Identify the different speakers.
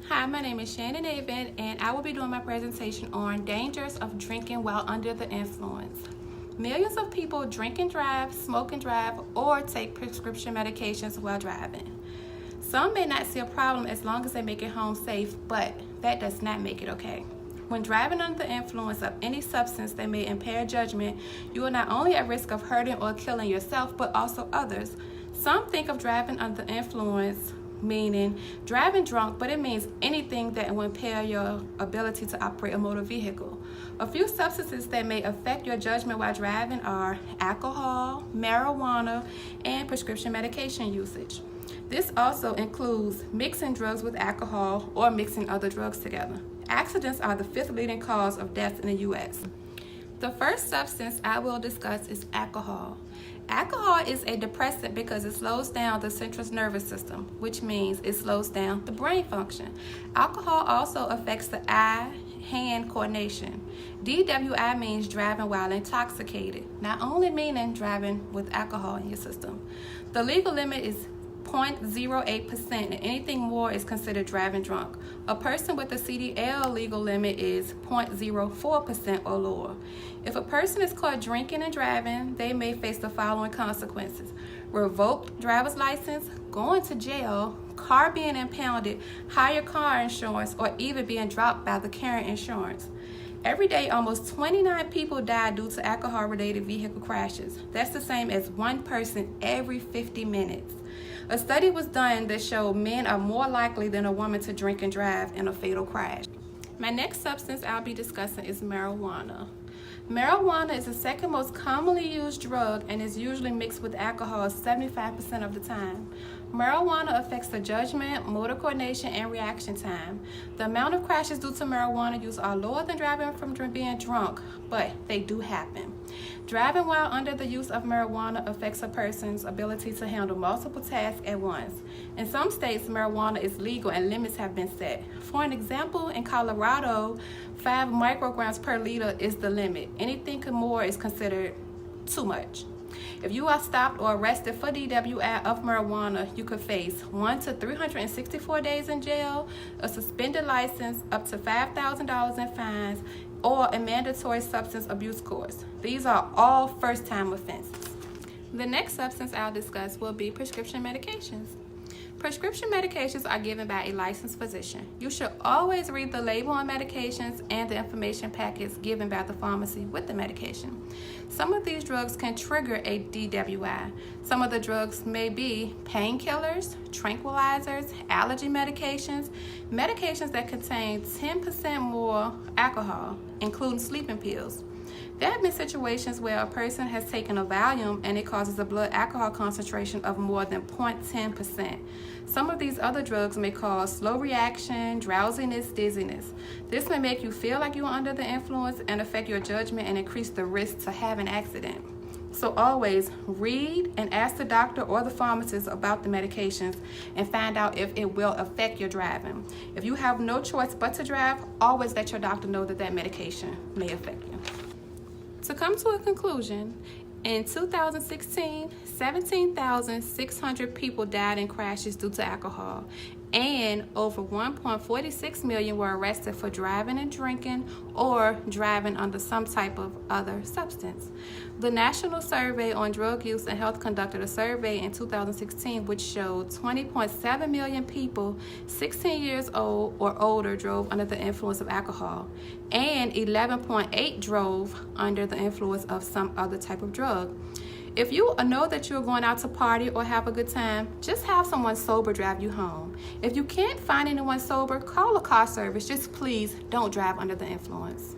Speaker 1: Hi, my name is Shannon Avon, and I will be doing my presentation on dangers of drinking while under the influence. Millions of people drink and drive, smoke and drive, or take prescription medications while driving. Some may not see a problem as long as they make it home safe, but that does not make it okay. When driving under the influence of any substance that may impair judgment, you are not only at risk of hurting or killing yourself, but also others. Some think of driving under the influence meaning driving drunk, but it means anything that will impair your ability to operate a motor vehicle. A few substances that may affect your judgment while driving are alcohol, marijuana, and prescription medication usage. This also includes mixing drugs with alcohol or mixing other drugs together. Accidents are the fifth leading cause of death in the U.S. The first substance I will discuss is alcohol. Alcohol is a depressant because it slows down the central nervous system, which means it slows down the brain function. Alcohol also affects the eye-hand coordination. DWI means driving while intoxicated, not only meaning driving with alcohol in your system. The legal limit is 0.08%, and anything more is considered driving drunk. A person with a CDL legal limit is 0.04% or lower. If a person is caught drinking and driving, they may face the following consequences: revoked driver's license, going to jail, car being impounded, higher car insurance, or even being dropped by the current insurance. Every day, almost 29 people die due to alcohol-related vehicle crashes. That's the same as one person every 50 minutes. A study was done that showed men are more likely than a woman to drink and drive in a fatal crash. My next substance I'll be discussing is marijuana. Marijuana is the second most commonly used drug and is usually mixed with alcohol 75% of the time. Marijuana affects the judgment, motor coordination, and reaction time. The amount of crashes due to marijuana use are lower than driving from being drunk, but they do happen. Driving while under the use of marijuana affects a person's ability to handle multiple tasks at once. In some states, marijuana is legal and limits have been set. For an example, in Colorado, 5 micrograms per liter is the limit. Anything more is considered too much. If you are stopped or arrested for DWI of marijuana, you could face 1 to 364 days in jail, a suspended license, up to $5,000 in fines, or a mandatory substance abuse course. These are all first-time offenses. The next substance I'll discuss will be prescription medications. Prescription medications are given by a licensed physician. You should always read the label on medications and the information packets given by the pharmacy with the medication. Some of these drugs can trigger a DWI. Some of the drugs may be painkillers, tranquilizers, allergy medications, medications that contain 10% more alcohol, including sleeping pills. There have been situations where a person has taken a Valium and it causes a blood alcohol concentration of more than 0.10%. Some of these other drugs may cause slow reaction, drowsiness, dizziness. This may make you feel like you are under the influence and affect your judgment and increase the risk to have an accident. So always read and ask the doctor or the pharmacist about the medications and find out if it will affect your driving. If you have no choice but to drive, always let your doctor know that medication may affect you. To come to a conclusion, in 2016, 17,600 people died in crashes due to alcohol, and over 1.46 million were arrested for driving and drinking or driving under some type of other substance. The National Survey on Drug Use and Health conducted a survey in 2016 which showed 20.7 million people 16 years old or older drove under the influence of alcohol, and 11.8 drove under the influence of some other type of drug. If you know that you're going out to party or have a good time, just have someone sober drive you home. If you can't find anyone sober, call a car service. Just please don't drive under the influence.